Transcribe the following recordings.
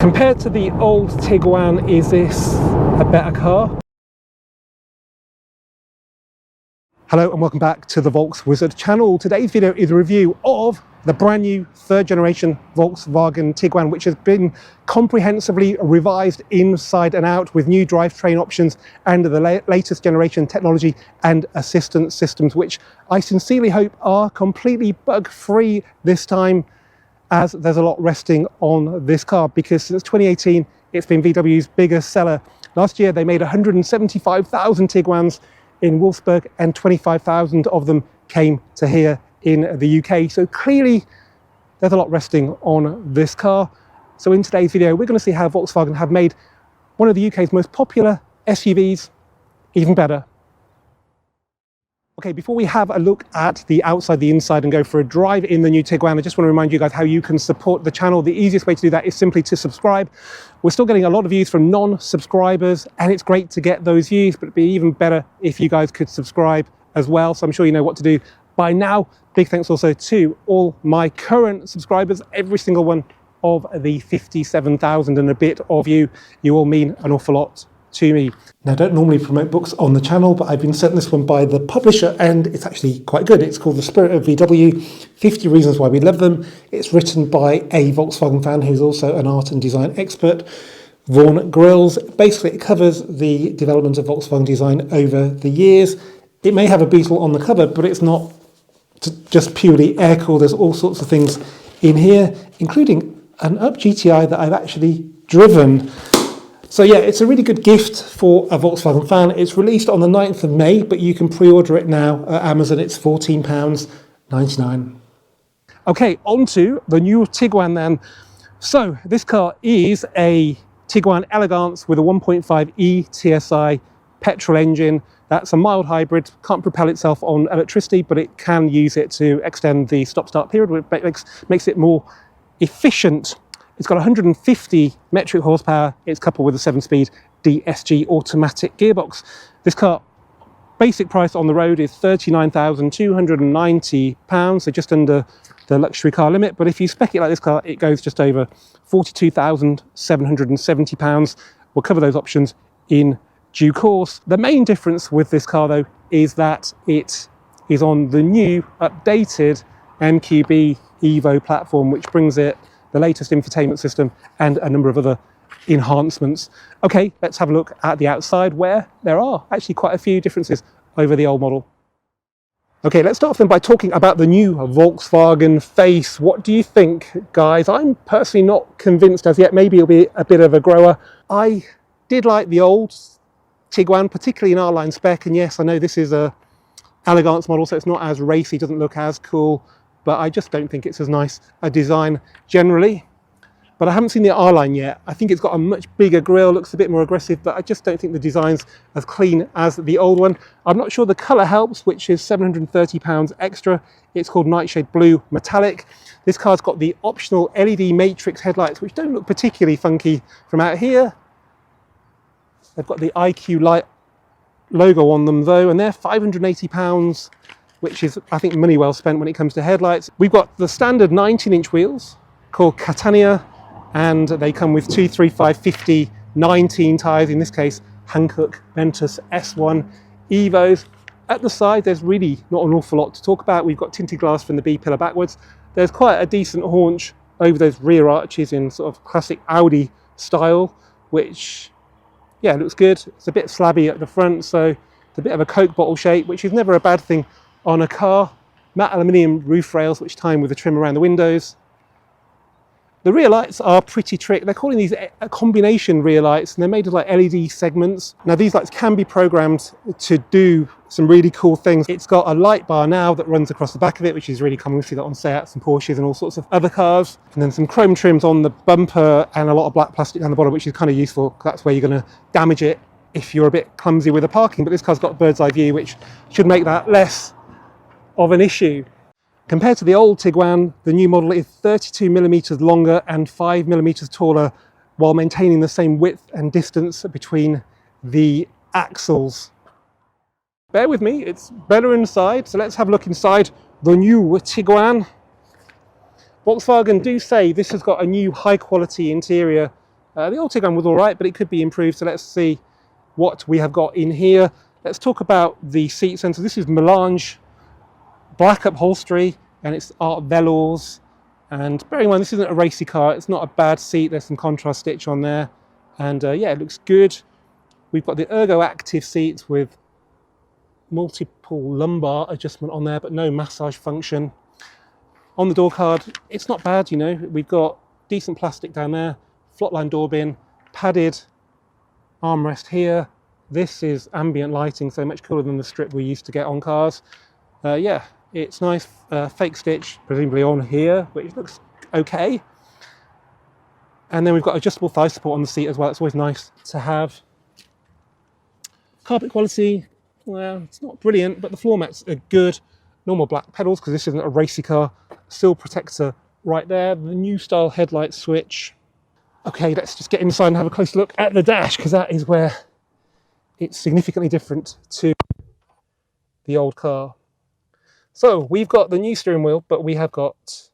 Compared to the old Tiguan, is this a better car? Hello and welcome back to the volkswizard channel. Today's video is a review of the brand new third generation Volkswagen Tiguan, which has been comprehensively revised inside and out with new drivetrain options and the latest generation technology and assistance systems, which I sincerely hope are completely bug-free this time, as there's a lot resting on this car, because since 2018 it's been VW's biggest seller. Last year they made 175,000 Tiguans in Wolfsburg and 25,000 of them came to here in the UK. So clearly there's a lot resting on this car. So in today's video we're going to see how Volkswagen have made one of the UK's most popular SUVs even better. Okay, before we have a look at the outside, the inside, and go for a drive in the new Tiguan, I just want to remind you guys how you can support the channel. The easiest way to do that is simply to subscribe. We're still getting a lot of views from non-subscribers, and it's great to get those views, but it'd be even better if you guys could subscribe as well. So I'm sure you know what to do by now. Big thanks also to all my current subscribers, every single one of the 57,000 and a bit of you. You all mean an awful lot to me. Now, I don't normally promote books on the channel, but I've been sent this one by the publisher and it's actually quite good. It's called The Spirit of VW, 50 Reasons Why We Love Them. It's written by a Volkswagen fan who's also an art and design expert, Vaughan Grills. Basically, it covers the development of Volkswagen design over the years. It may have a Beetle on the cover, but it's not just purely air-cooled. There's all sorts of things in here, including an Up GTI that I've actually driven. So yeah, it's a really good gift for a Volkswagen fan. It's released on the 9th of May, but you can pre-order it now at Amazon. It's £14.99. Okay, on to the new Tiguan then. So this car is a Tiguan Elegance with a 1.5e TSI petrol engine. That's a mild hybrid, can't propel itself on electricity, but it can use it to extend the stop-start period, which makes it more efficient. It's got 150 metric horsepower. It's coupled with a 7-speed DSG automatic gearbox. This car, basic price on the road is £39,290, so just under the luxury car limit. But if you spec it like this car, it goes just over £42,770. We'll cover those options in due course. The main difference with this car, though, is that it is on the new, updated MQB Evo platform, which brings it the latest infotainment system and a number of other enhancements. Okay, let's have a look at the outside, where there are actually quite a few differences over the old model. Okay, let's start off then by talking about the new Volkswagen face. What do you think, guys? I'm personally not convinced as yet. Maybe it'll be a bit of a grower. I did like the old Tiguan, particularly in R-Line spec, and yes, I know this is a Elegance model, so it's not as racy, doesn't look as cool, but I just don't think it's as nice a design generally. But I haven't seen the R-Line yet. I think it's got a much bigger grille, looks a bit more aggressive, but I just don't think the design's as clean as the old one. I'm not sure the colour helps, which is £730 extra. It's called Nightshade Blue Metallic. This car's got the optional LED matrix headlights, which don't look particularly funky from out here. They've got the IQ Light logo on them though, and they're £580. Which is, I think, money well spent when it comes to headlights. We've got the standard 19-inch wheels called Catania, and they come with 235/50 19 tyres, in this case Hankook Ventus S1 Evos. At the side, there's really not an awful lot to talk about. We've got tinted glass from the B-pillar backwards. There's quite a decent haunch over those rear arches in sort of classic Audi style, which, yeah, looks good. It's a bit slabby at the front, so it's a bit of a Coke bottle shape, which is never a bad thing on a car. Matte aluminium roof rails, which tie in with the trim around the windows. The rear lights are pretty trick. They're calling these a combination rear lights, and they're made of like LED segments. Now these lights can be programmed to do some really cool things. It's got a light bar now that runs across the back of it, which is really common. We see that on Seats and Porsches and all sorts of other cars. And then some chrome trims on the bumper and a lot of black plastic down the bottom, which is kind of useful. That's where you're going to damage it if you're a bit clumsy with the parking. But this car's got bird's eye view, which should make that less of an issue. Compared to the old Tiguan, the new model is 32mm longer and 5mm taller, while maintaining the same width and distance between the axles. Bear with me, it's better inside, so let's have a look inside the new Tiguan. Volkswagen do say this has got a new high quality interior The old Tiguan was all right, but it could be improved. So let's see what we have got in here. Let's talk about the seat center. This is melange black upholstery, and it's art velours. And bearing in mind, this isn't a racy car. It's not a bad seat. There's some contrast stitch on there, and yeah, it looks good. We've got the Ergo Active seats with multiple lumbar adjustment on there, but no massage function. On the door card, it's not bad, you know. We've got decent plastic down there, flatline door bin, padded armrest here. This is ambient lighting, so much cooler than the strip we used to get on cars. Yeah, it's nice. Fake stitch, presumably on here, which looks okay. And then we've got adjustable thigh support on the seat as well. It's always nice to have. Carpet quality, well, it's not brilliant, but the floor mats are good. Normal black pedals, because this isn't a racy car. Sill protector right there. The new style headlight switch. Okay, let's just get inside and have a close look at the dash, because that is where it's significantly different to the old car. So we've got the new steering wheel, but we have got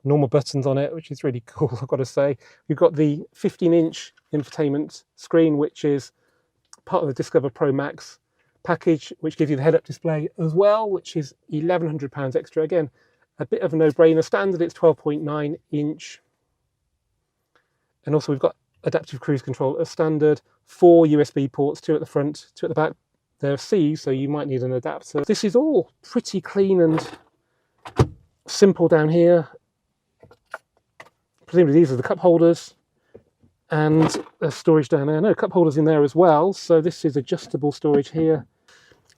normal buttons on it, which is really cool, I've got to say. We've got the 15-inch infotainment screen, which is part of the Discover Pro Max package, which gives you the head-up display as well, which is £1,100 extra. Again, a bit of a no-brainer. Standard, it's 12.9 inch. And also we've got adaptive cruise control as standard, 4 USB ports, 2 at the front, 2 at the back. They're C, so you might need an adapter. This is all pretty clean and simple down here. Presumably these are the cup holders, and there's storage down there. No, cup holders in there as well. So this is adjustable storage here.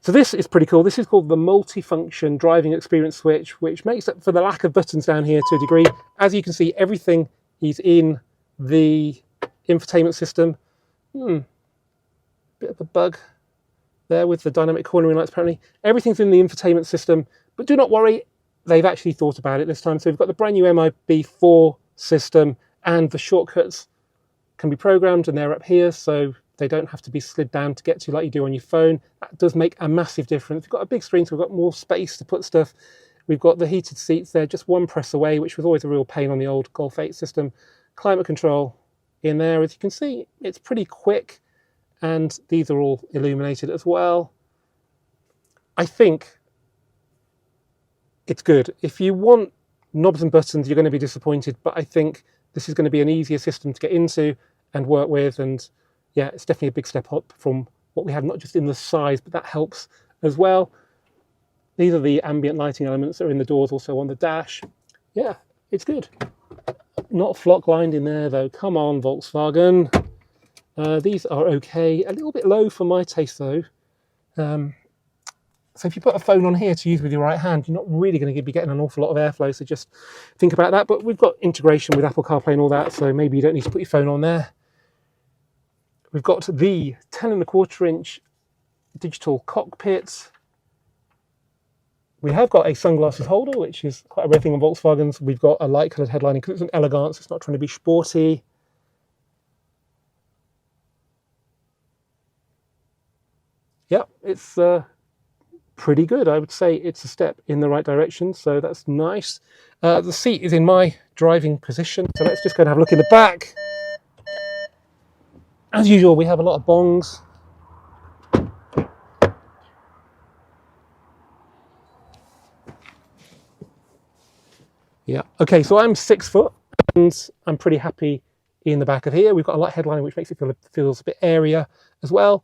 So this is pretty cool. This is called the multifunction driving experience switch, which makes up for the lack of buttons down here to a degree. As you can see, everything is in the infotainment system. Bit of a bug there with the dynamic cornering lights apparently. Everything's in the infotainment system, but do not worry, they've actually thought about it this time. So we've got the brand new MIB4 system, and the shortcuts can be programmed, and they're up here, so they don't have to be slid down to get to like you do on your phone. That does make a massive difference. We've got a big screen, so we've got more space to put stuff. We've got the heated seats there, just one press away, which was always a real pain on the old Golf 8 system. Climate control in there, as you can see, it's pretty quick, and these are all illuminated as well. I think it's good. If you want knobs and buttons, you're going to be disappointed, but I think this is going to be an easier system to get into and work with, and yeah, it's definitely a big step up from what we had, not just in the size, but that helps as well. These are the ambient lighting elements that are in the doors, also on the dash. Yeah, it's good. Not flock lined in there though. Come on, Volkswagen. These are okay. A little bit low for my taste though. So if you put a phone on here to use with your right hand, you're not really going to be getting an awful lot of airflow, so just think about that. But we've got integration with Apple CarPlay and all that, so maybe you don't need to put your phone on there. We've got the 10.25-inch digital cockpit. We have got a sunglasses holder, which is quite a rare thing on Volkswagens. We've got a light coloured headlining because it's an elegance, it's not trying to be sporty. Yeah, it's pretty good. I would say it's a step in the right direction, so that's nice. The seat is in my driving position, so let's just go and have a look in the back. As usual, we have a lot of bongs. Yeah, okay, so I'm 6 foot and I'm pretty happy in the back of here. We've got a light headlining, which makes it feels a bit airier as well.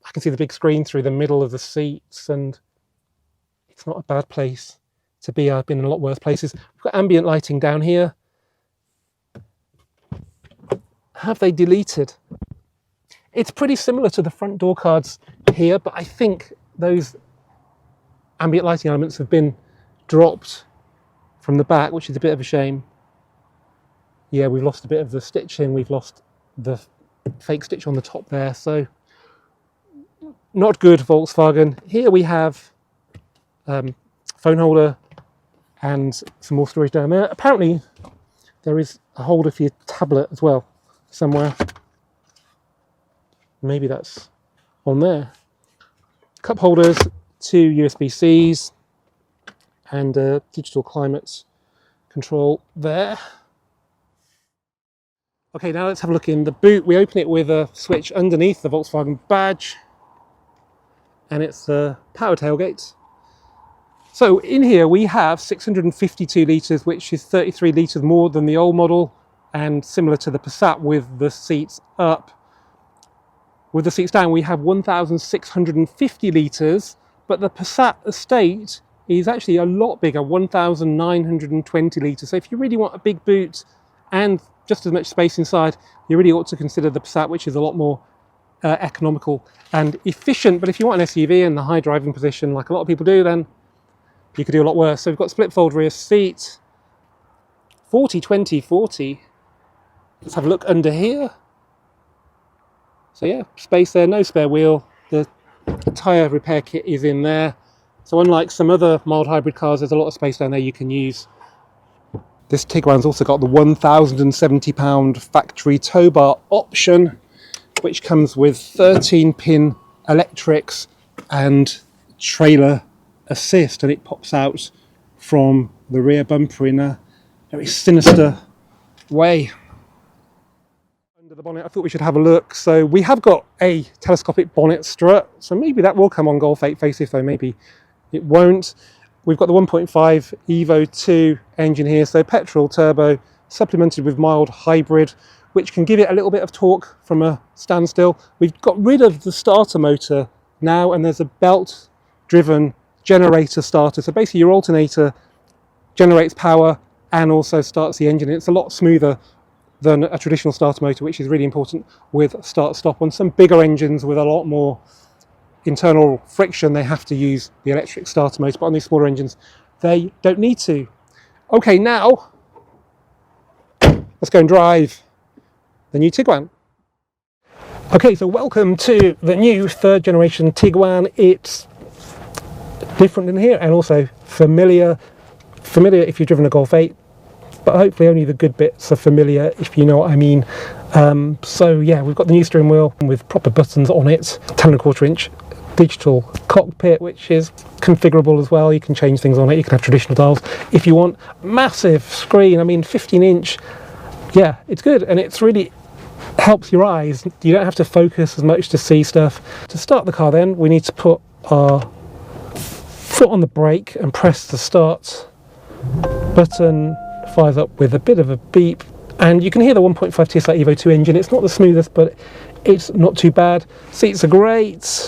I can see the big screen through the middle of the seats, and it's not a bad place to be. I've been in a lot worse places. We've got ambient lighting down here. Have they deleted? It's pretty similar to the front door cards here, but I think those ambient lighting elements have been dropped from the back, which is a bit of a shame. Yeah, we've lost a bit of the stitching. We've lost the fake stitch on the top there, so not good, Volkswagen. Here we have phone holder and some more storage down there. Apparently there is a holder for your tablet as well somewhere. Maybe that's on there. Cup holders, 2 USB-Cs and digital climate control there. Okay, now let's have a look in the boot. We open it with a switch underneath the Volkswagen badge, and it's the power tailgate. So in here we have 652 litres, which is 33 litres more than the old model, and similar to the Passat with the seats up. With the seats down, we have 1,650 litres, but the Passat estate is actually a lot bigger, 1,920 litres. So if you really want a big boot and just as much space inside, you really ought to consider the Passat, which is a lot more economical and efficient. But if you want an SUV in the high driving position, like a lot of people do, then you could do a lot worse. So we've got split fold rear seat, 40, 20, 40. Let's have a look under here. So yeah, space there, no spare wheel. The tyre repair kit is in there. So unlike some other mild hybrid cars, there's a lot of space down there you can use. This Tiguan's also got the £1,070 factory tow bar option, which comes with 13-pin electrics and trailer assist, and it pops out from the rear bumper in a very sinister way. Under the bonnet, I thought we should have a look. So we have got a telescopic bonnet strut, so maybe that will come on Golf 8 facelift, though maybe it won't. We've got the 1.5 Evo 2 engine here, so petrol turbo supplemented with mild hybrid, which can give it a little bit of torque from a standstill. We've got rid of the starter motor now, and there's a belt driven generator starter. So basically your alternator generates power and also starts the engine. It's a lot smoother than a traditional starter motor, which is really important with start stop. On some bigger engines with a lot more internal friction, they have to use the electric starter motor, but on these smaller engines they don't need to. Okay, now let's go and drive the new Tiguan. Okay, so welcome to the new third generation Tiguan. It's different in here and also familiar if you've driven a Golf 8, but hopefully only the good bits are familiar, if you know what I mean. So yeah, we've got the new steering wheel with proper buttons on it, 10.25 inch digital cockpit, which is configurable as well. You can change things on it. You can have traditional dials if you want. Massive screen, I mean 15 inch. Yeah, it's good, and it's really helps your eyes. You don't have to focus as much to see stuff. To start the car then, we need to put our foot on the brake and press the start button. Fires up with a bit of a beep, and you can hear the 1.5 TSI Evo 2 engine. It's not the smoothest, but it's not too bad. Seats are great.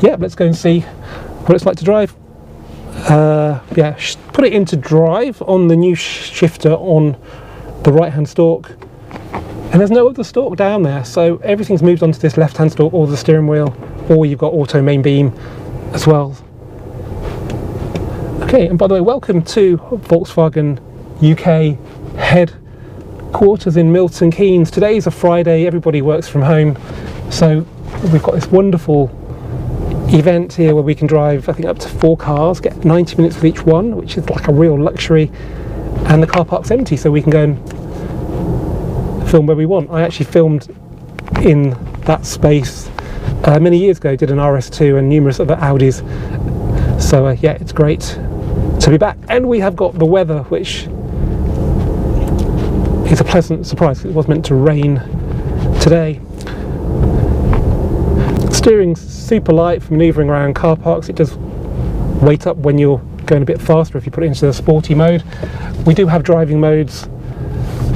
Yeah, let's go and see what it's like to drive. Yeah, put it into drive on the new shifter on the right hand stalk, and there's no other stalk down there, so everything's moved onto this left hand stalk or the steering wheel, or you've got auto main beam as well. Okay, and by the way, welcome to Volkswagen UK headquarters in Milton Keynes. Today's a Friday, everybody works from home, so we've got this wonderful event here where we can drive, I think, up to 4 cars, get 90 minutes with each one, which is like a real luxury, and the car park's empty, so we can go and film where we want. I actually filmed in that space many years ago, did an RS2 and numerous other Audis, so yeah, it's great to be back. And we have got the weather, which is a pleasant surprise. It was meant to rain today. Steering's super light for manoeuvring around car parks. It does weight up when you're going a bit faster if you put it into the sporty mode. We do have driving modes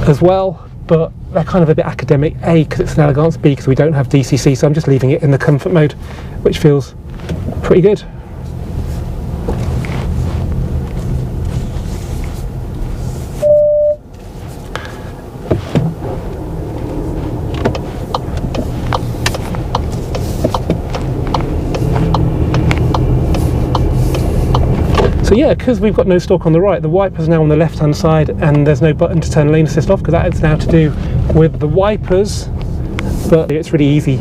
as well, but they're kind of a bit academic. A, because it's an elegance, B, because we don't have DCC, so I'm just leaving it in the comfort mode, which feels pretty good. So yeah, because we've got no stalk on the right, the wiper's now on the left hand side, and there's no button to turn lane assist off, because that is now to do with the wipers, but it's really easy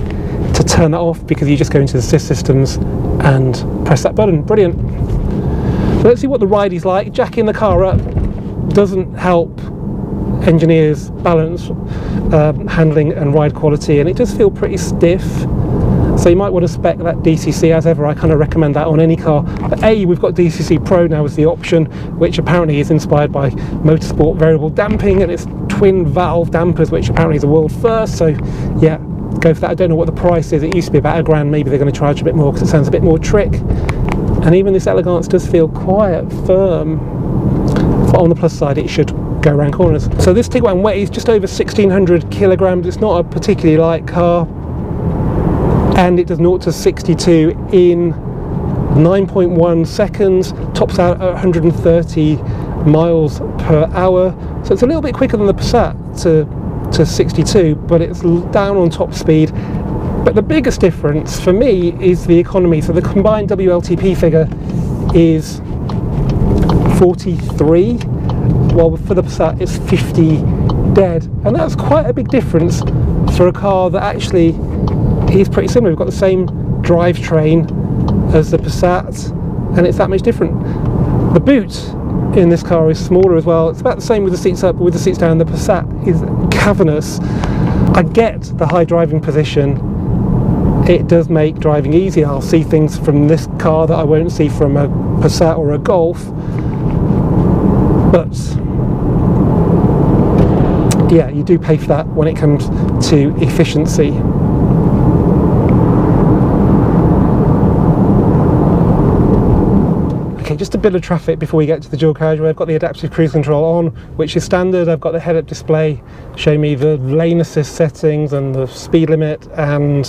to turn that off because you just go into the assist systems and press that button. Brilliant. So let's see what the ride is like. Jacking the car up doesn't help engineers balance handling and ride quality, and it does feel pretty stiff. So you might want to spec that DCC. As ever, I kind of recommend that on any car. But we've got DCC Pro now as the option, which apparently is inspired by motorsport variable damping, and it's twin valve dampers, which apparently is a world first. So yeah, go for that. I don't know what the price is. It used to be about £1,000. Maybe they're going to charge a bit more because it sounds a bit more trick. And even this Elegance does feel quite firm. But on the plus side, it should go around corners. So this Tiguan weighs just over 1,600 kilograms. It's not a particularly light car, and it does 0 to 62 in 9.1 seconds. Tops out at 130 miles per hour. So it's a little bit quicker than the Passat to 62, but it's down on top speed. But the biggest difference for me is the economy. So the combined WLTP figure is 43, while for the Passat it's 50 dead, and that's quite a big difference for a car that actually is pretty similar. We've got the same drivetrain as the Passat, and it's that much different. The boot in this car is smaller as well. It's about the same with the seats up, but with the seats down. The Passat is cavernous. I get the high driving position. It does make driving easier. I'll see things from this car that I won't see from a Passat or a Golf. But yeah, you do pay for that when it comes to efficiency. Okay, just a bit of traffic before we get to the dual carriageway. I've got the adaptive cruise control on, which is standard. I've got the head-up display showing me the lane assist settings and the speed limit and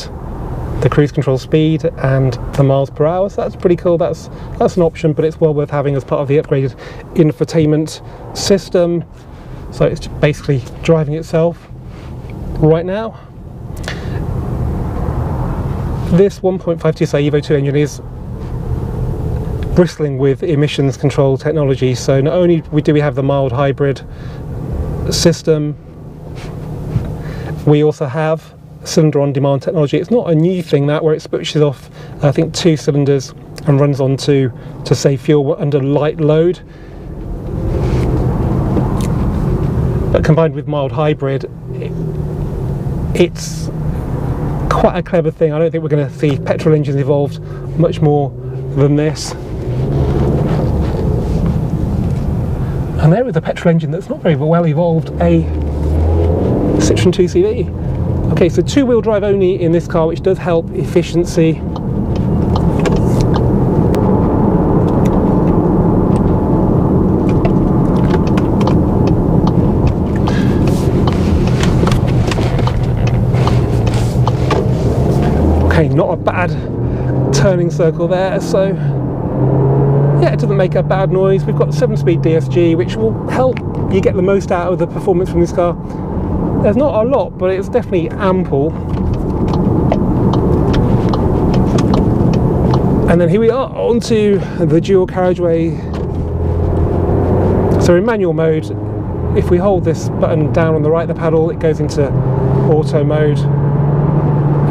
the cruise control speed and the miles per hour. So that's pretty cool. That's an option, but it's well worth having as part of the upgraded infotainment system. So it's basically driving itself right now. This 1.5 TSI Evo 2 engine is bristling with emissions control technology. So not only do we have the mild hybrid system, we also have cylinder on demand technology. It's not a new thing, that, where it switches off I think 2 cylinders and runs on to save fuel under light load. But combined with mild hybrid, it's quite a clever thing. I don't think we're going to see petrol engines evolved much more than this. And there is a petrol engine that's not very well evolved, a Citroen 2CV. Okay, so 2-wheel drive only in this car, which does help efficiency. Okay, not a bad turning circle there, so yeah, it doesn't make a bad noise. We've got 7-speed DSG, which will help you get the most out of the performance from this car. There's not a lot, but it's definitely ample. And then here we are onto the dual carriageway. So in manual mode, if we hold this button down on the right of the paddle, it goes into auto mode,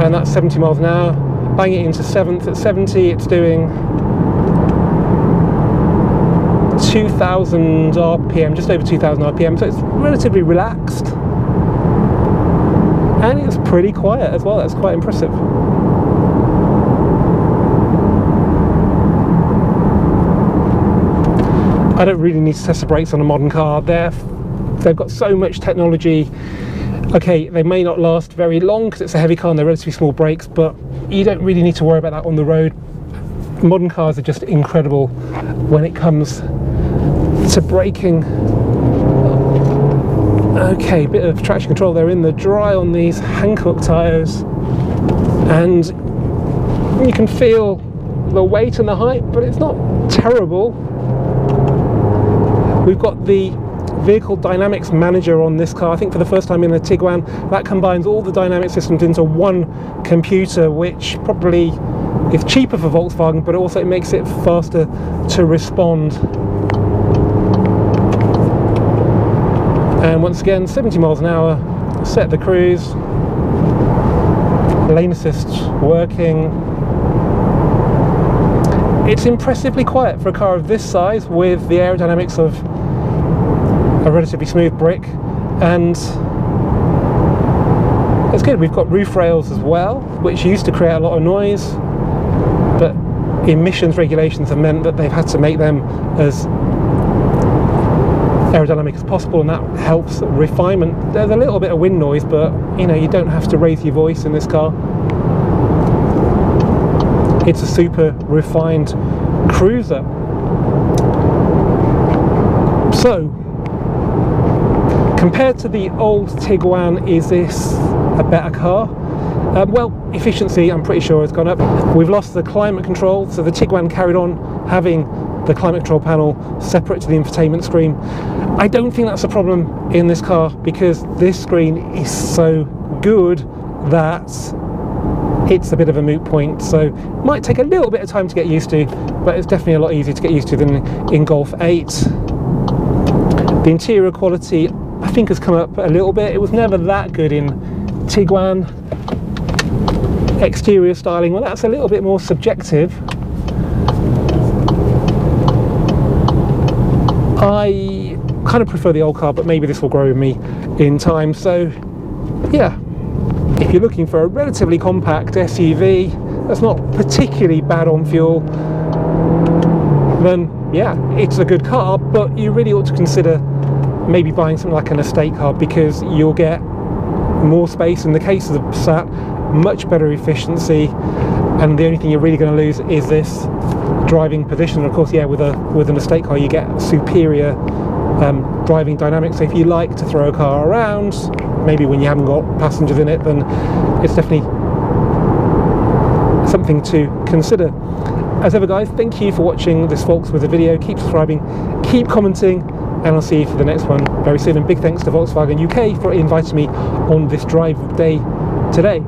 and that's 70 miles an hour. Bang it into 7th. At 70, it's doing 2,000 RPM, just over 2,000 RPM, so it's relatively relaxed. And it's pretty quiet as well. That's quite impressive. I don't really need to test the brakes on a modern car. They've got so much technology. Okay, they may not last very long because it's a heavy car and they're relatively small brakes, but you don't really need to worry about that on the road. Modern cars are just incredible when it comes to braking. Okay, bit of traction control there in the dry on these Hankook tyres, and you can feel the weight and the height, but it's not terrible. We've got the vehicle dynamics manager on this car. I think for the first time in the Tiguan, that combines all the dynamic systems into one computer, which probably is cheaper for Volkswagen, but also it makes it faster to respond. And once again, 70 miles an hour, set the cruise, lane assist working. It's impressively quiet for a car of this size with the aerodynamics of a relatively smooth brick, and That's good. We've got roof rails as well, which used to create a lot of noise, but emissions regulations have meant that they've had to make them as aerodynamic as possible, and that helps refinement. There's a little bit of wind noise, but you know, you don't have to raise your voice in this car. It's a super refined cruiser. So, compared to the old Tiguan, is this a better car? Well, efficiency, I'm pretty sure, has gone up. We've lost the climate control, so the Tiguan carried on having the climate control panel separate to the infotainment screen. I don't think that's a problem in this car, because this screen is so good that it's a bit of a moot point. So it might take a little bit of time to get used to, but it's definitely a lot easier to get used to than in Golf 8. The interior quality, I think, has come up a little bit. It was never that good in Tiguan. Exterior styling, well, that's a little bit more subjective. I kind of prefer the old car, but maybe this will grow with me in time. So yeah, if you're looking for a relatively compact SUV that's not particularly bad on fuel, then yeah, it's a good car, but you really ought to consider maybe buying something like an estate car, because you'll get more space. In the case of the Passat, much better efficiency, and the only thing you're really going to lose is this driving position. And of course, yeah, with an estate car you get superior driving dynamics. So if you like to throw a car around, maybe when you haven't got passengers in it, then it's definitely something to consider. As ever, guys, thank you for watching this volkswizard video. Keep subscribing, keep commenting, and I'll see you for the next one very soon. And big thanks to Volkswagen UK for inviting me on this drive day today.